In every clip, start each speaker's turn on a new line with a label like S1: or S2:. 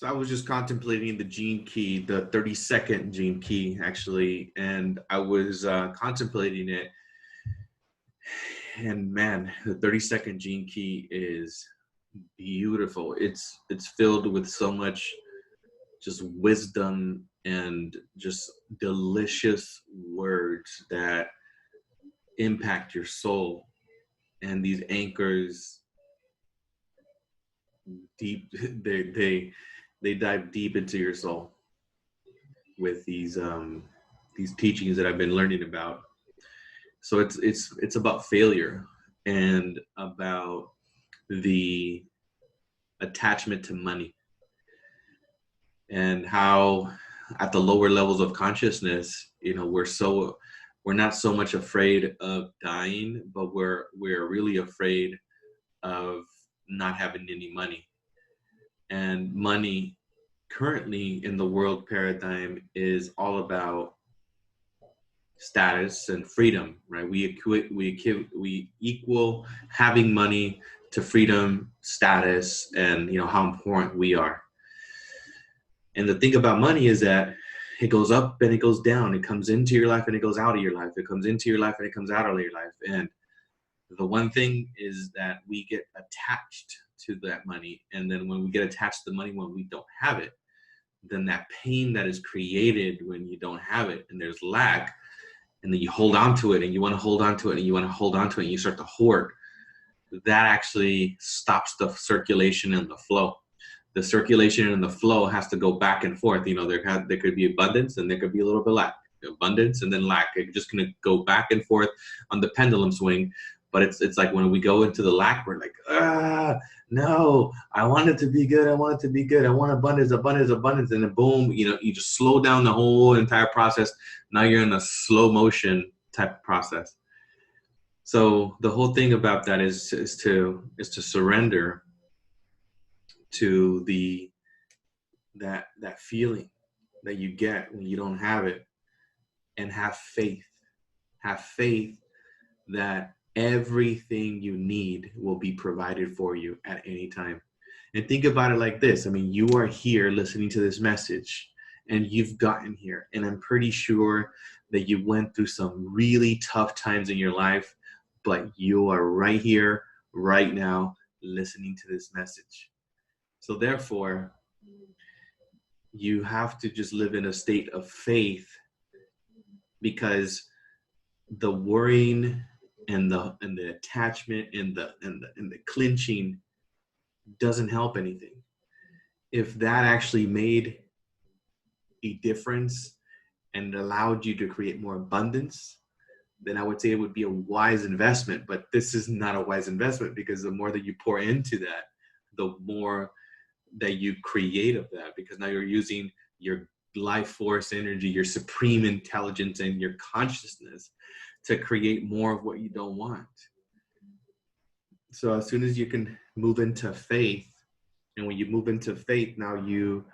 S1: So I was just contemplating the gene key, the 32nd gene key, actually, and I was contemplating it. And man, the 32nd gene key is beautiful. It's filled with so much just wisdom and just delicious words that impact your soul. And these anchors deep, they dive deep into your soul with these teachings that I've been learning about. So it's about failure and about the attachment to money, and how at the lower levels of consciousness, we're not so much afraid of dying, but we're really afraid of not having any money. And money currently in the world paradigm is all about status and freedom, right? We equal having money to freedom, status, and how important we are. And the thing about money is that it goes up and it goes down. It comes into your life and it goes out of your life. It comes into your life and it comes out of your life. And the one thing is that we get attached to that money. And then when we get attached to the money when we don't have it, then that pain that is created when you don't have it and there's lack, and then you hold on to it and you want to hold on to it and you want to hold on to it and you start to hoard, that actually stops the circulation and the flow. The circulation and the flow has to go back and forth. There could be abundance and there could be a little bit of lack. Abundance and then lack. It's just going to go back and forth on the pendulum swing. But it's like when we go into the lack, we're like, no, I want it to be good. I want it to be good. I want abundance, abundance, abundance. And then boom, you just slow down the whole entire process. Now you're in a slow motion type of process. So the whole thing about that is to surrender to that feeling that you get when you don't have it, and have faith. Have faith that everything you need will be provided for you at any time. And think about it like this. I mean, you are here listening to this message and you've gotten here. And I'm pretty sure that you went through some really tough times in your life, but you are right here, right now, listening to this message. So therefore, you have to just live in a state of faith, because the worrying and the attachment and the clinching doesn't help anything. If that actually made a difference and allowed you to create more abundance, then I would say it would be a wise investment. But this is not a wise investment, because the more that you pour into that, the more that you create of that, because now you're using your life force energy, your supreme intelligence, and your consciousness to create more of what you don't want. So as soon as you can move into faith, and when you move into faith, now you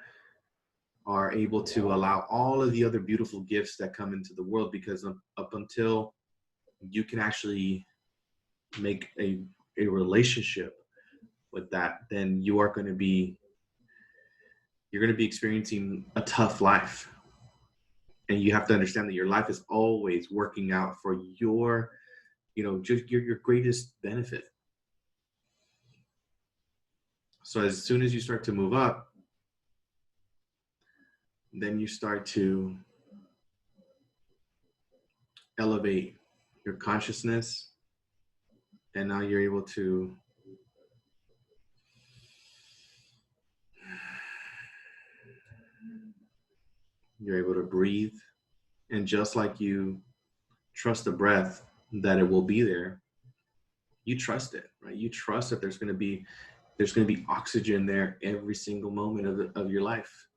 S1: are able to allow all of the other beautiful gifts that come into the world, because up until you can actually make a relationship with that, then you're going to be experiencing a tough life. And you have to understand that your life is always working out for your, just your greatest benefit. So as soon as you start to move up, then you start to elevate your consciousness. And now you're able to breathe. And just like you trust the breath that it will be there, you trust it, right? You trust that there's going to be oxygen there every single moment of your life.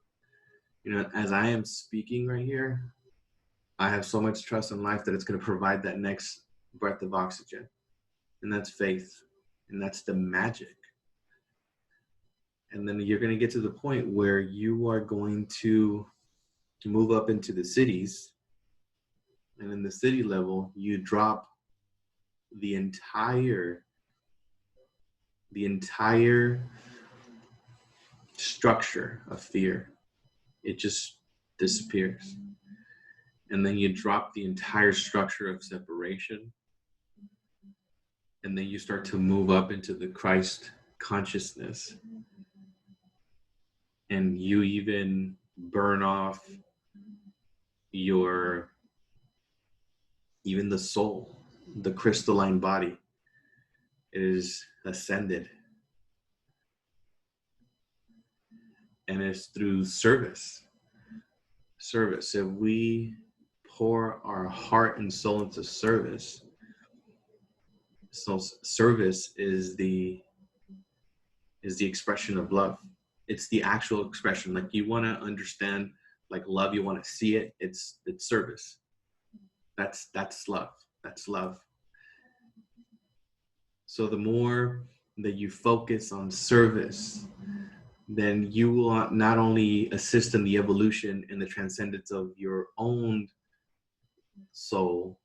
S1: As I am speaking right here, I have so much trust in life that it's going to provide that next breath of oxygen. And that's faith. And that's the magic. And then you're going to get to the point where you are going to move up into the cities. And in the city level, you drop the entire structure of fear. It just disappears. And then you drop the entire structure of separation. And then you start to move up into the Christ consciousness. And you even burn off even the soul, the crystalline body. It is ascended. And it's through service. Service. If we pour our heart and soul into service, so service is the expression of love. It's the actual expression. Like, you want to understand, like, love, you want to see it. It's service. That's love. That's love. So the more that you focus on service, then you will not only assist in the evolution and the transcendence of your own soul,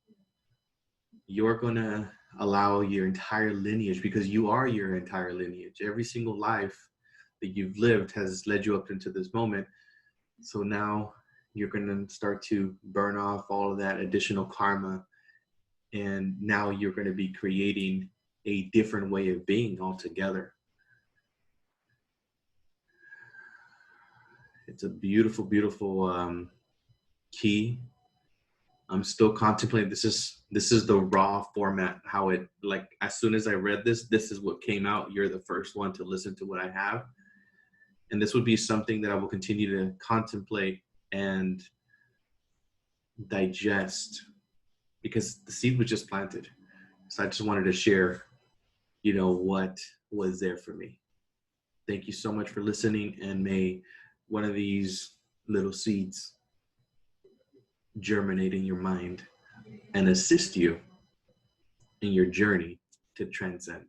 S1: you're going to allow your entire lineage, because you are your entire lineage. Every single life that you've lived has led you up into this moment. So now you're going to start to burn off all of that additional karma. And now you're going to be creating a different way of being altogether. It's a beautiful, beautiful key. I'm still contemplating. This is the raw format, how it, like, as soon as I read this is what came out. You're the first one to listen to what I have. And this would be something that I will continue to contemplate and digest, because the seed was just planted. So I just wanted to share, what was there for me. Thank you so much for listening, and may one of these little seeds germinate in your mind and assist you in your journey to transcend.